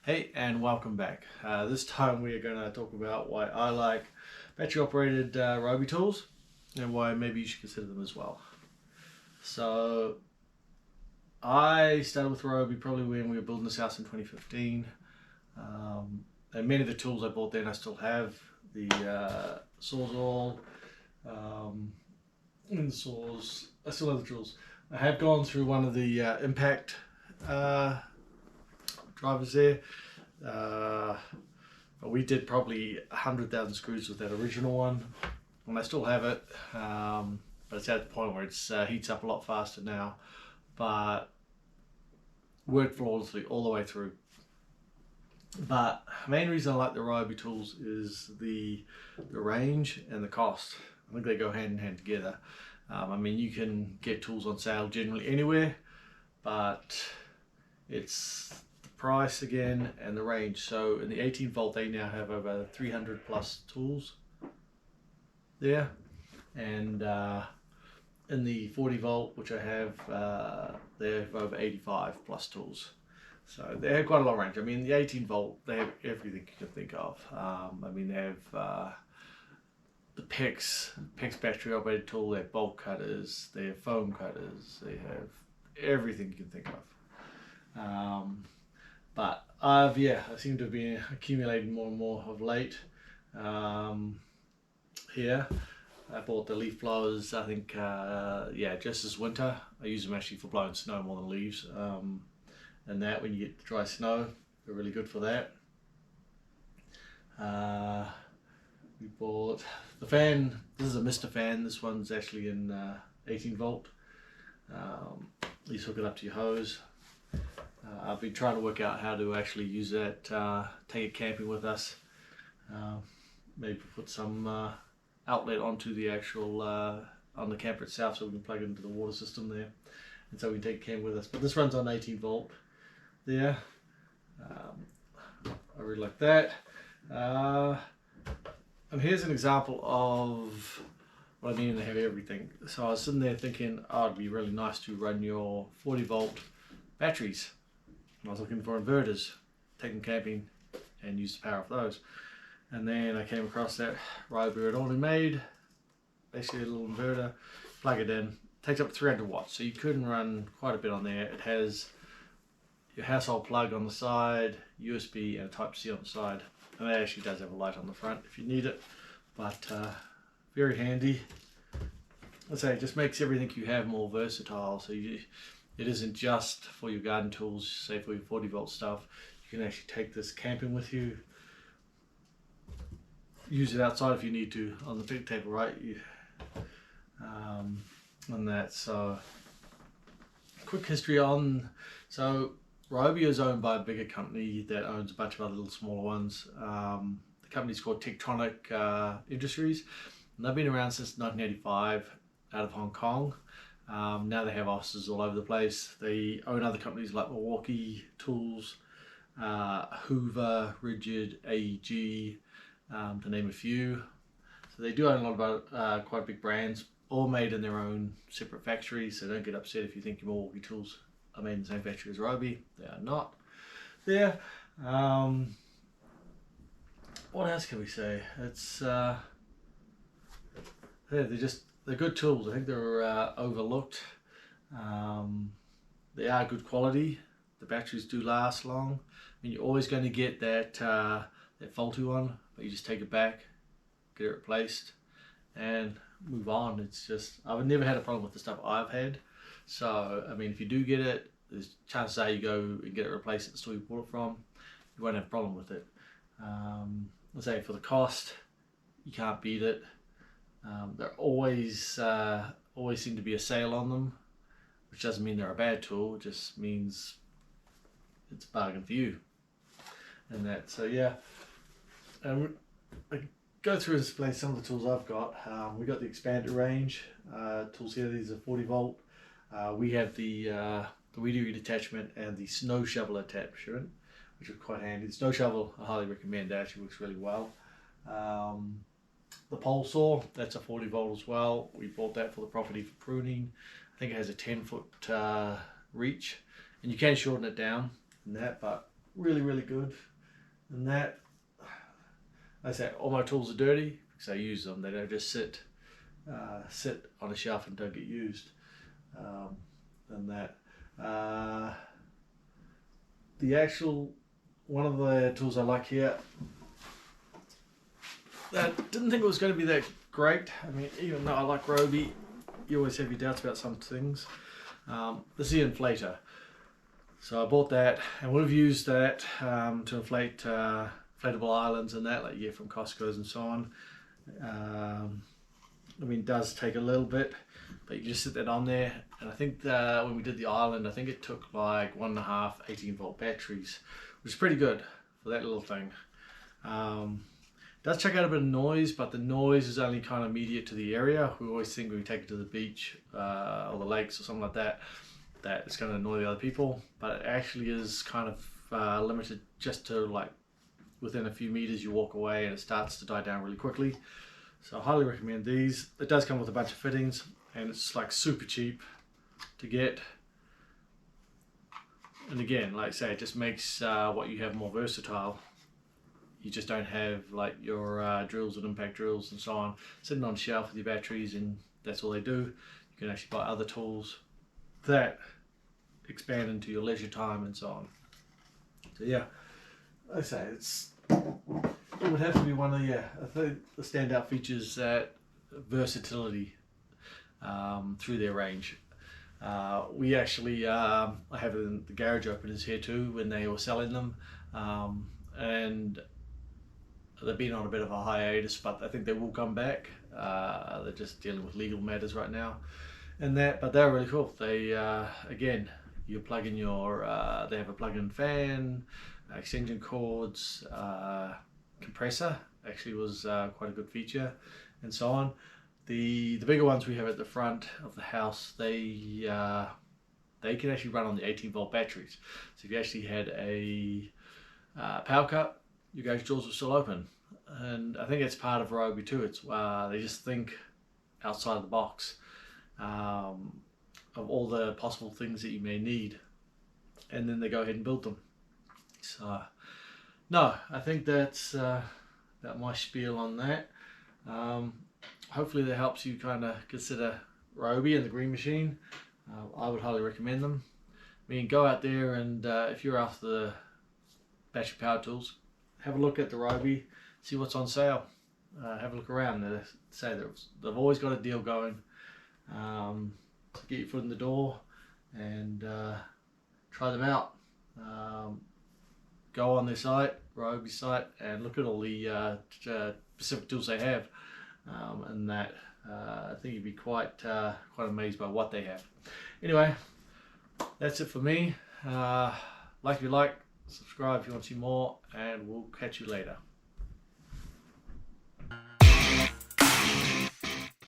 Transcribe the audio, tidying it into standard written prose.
Hey, and welcome back. This time we are going to talk about why I like battery operated Ryobi tools and why maybe you should consider them as well. So I started with Ryobi probably when we were building this house in 2015, and many of the tools I bought then I still have. The Sawzall and the saws, I still have the tools. I have gone through one of the impact drivers there. But we did probably 100,000 screws with that original one, and I still have it, but it's at the point where it heats up a lot faster now, but worked flawlessly all the way through. But the main reason I like the Ryobi tools is the range and the cost. I think they go hand in hand together. I mean, you can get tools on sale generally anywhere, but it's the price again and the range. So in the 18 volt they now have over 300 plus tools there, and in the 40 volt, which I have, they have over 85 plus tools. So they have quite a lot of range. I mean, the 18 volt, they have everything you can think of. I mean, they have the PEX battery operated tool, they have bolt cutters, they have foam cutters, they have everything you can think of. But I seem to have been accumulating more and more of late. Here, I bought the leaf blowers, I think, just this winter. I use them actually for blowing snow more than leaves. And that, when you get dry snow, they're really good for that. We bought the fan. This is a Mr. fan. This one's actually in 18 volt. You just hook it up to your hose. I've been trying to work out how to actually use that, take it camping with us. Maybe put some outlet onto the actual, on the camper itself, so we can plug it into the water system there. And so we can take it camping with us. But this runs on 18 volt there. I really like that. And here's an example of what I mean to have everything. So I was sitting there thinking, oh, it'd be really nice to run your 40 volt batteries. And I was looking for inverters, take them camping and use the power of those. And then I came across that Ryobi had already made, basically a little inverter, plug it in, takes up to 300 watts. So you couldn't run quite a bit on there. It has your household plug on the side, USB and a Type-C on the side. And it actually does have a light on the front if you need it, but very handy. Let's say it just makes everything you have more versatile. So it isn't just for your garden tools, say for your 40 volt stuff. You can actually take this camping with you, use it outside if you need to on the picnic table, right? On that. So quick history on, so Ryobi is owned by a bigger company that owns a bunch of other little smaller ones. The company's called Tectonic Industries, and they've been around since 1985 out of Hong Kong. Now they have offices all over the place. They own other companies like Ryobi Tools, Hoover, Rigid, AEG, to name a few. So they do own a lot of quite big brands, all made in their own separate factories. So don't get upset if you think your Ryobi tools are made in the same factory as Ryobi. They are not. There. What else can we say? It's they're good tools. I think they're overlooked. They are good quality. The batteries do last long. I mean, you're always going to get that that faulty one, but you just take it back, get it replaced, and move on. It's just, I've never had a problem with the stuff I've had. So I mean, if you do get it, there's chances are you go and get it replaced at the store you bought it from, you won't have a problem with it. Let's say for the cost, you can't beat it. There always seem to be a sale on them, which doesn't mean they're a bad tool. It just means it's a bargain for you. And that, so yeah. I go through and display some of the tools I've got. We got the expanded range tools here. These are 40 volt. We have the weed eater attachment and the snow shovel attachment, which is quite handy. The snow shovel I highly recommend. It actually works really well. The pole saw, that's a 40 volt as well. We bought that for the property for pruning. I think it has a 10-foot reach, and you can shorten it down in that, but really good. And that, I say all my tools are dirty because I use them. They don't just sit on a shelf and don't get used. And that, the actual one of the tools I like here, I didn't think it was going to be that great. I mean, even though I like Ryobi, you always have your doubts about some things. This is the inflator. So I bought that and would have used that to inflate inflatable islands and that, like you get from Costco's and so on. I mean, it does take a little bit, but you just sit that on there. And I think when we did the island, I think it took like 1.5 18-volt batteries, which is pretty good for that little thing. It does check out a bit of noise, but the noise is only kind of immediate to the area. We always think when we take it to the beach or the lakes or something like that, that it's going to annoy the other people, but it actually is kind of limited just to like within a few meters you walk away and it starts to die down really quickly. So I highly recommend these. It does come with a bunch of fittings and it's like super cheap to get. And again, like I say, it just makes what you have more versatile. You just don't have like your drills and impact drills and so on sitting on a shelf with your batteries and that's all they do. You can actually buy other tools that expand into your leisure time and so on. So yeah, like I say, it would have to be one of I think the standout features that versatility through their range. We actually I have the garage openers here too when they were selling them, and they've been on a bit of a hiatus, but I think they will come back. They're just dealing with legal matters right now. And that, but they're really cool. They again, you plug in your they have a plug-in fan, extension cords, compressor actually was quite a good feature, and so on. The bigger ones we have at the front of the house, they can actually run on the 18-volt batteries. So if you actually had a power cut, your garage doors are still open, and I think it's part of Ryobi too. It's they just think outside the box. Of all the possible things that you may need, and then they go ahead and build them. So no, I think that's about my spiel on that. Hopefully that helps you kind of consider Ryobi and the Green Machine. I would highly recommend them. I mean, go out there and if you're after the battery power tools, have a look at the Ryobi, see what's on sale. Have a look around. They say they've always got a deal going. To get your foot in the door and try them out. Go on their site, Ryobi site, and look at all the specific tools they have, and that I think you'd be quite amazed by what they have. Anyway, that's it for me. Like if you like, subscribe if you want to see more, and we'll catch you later.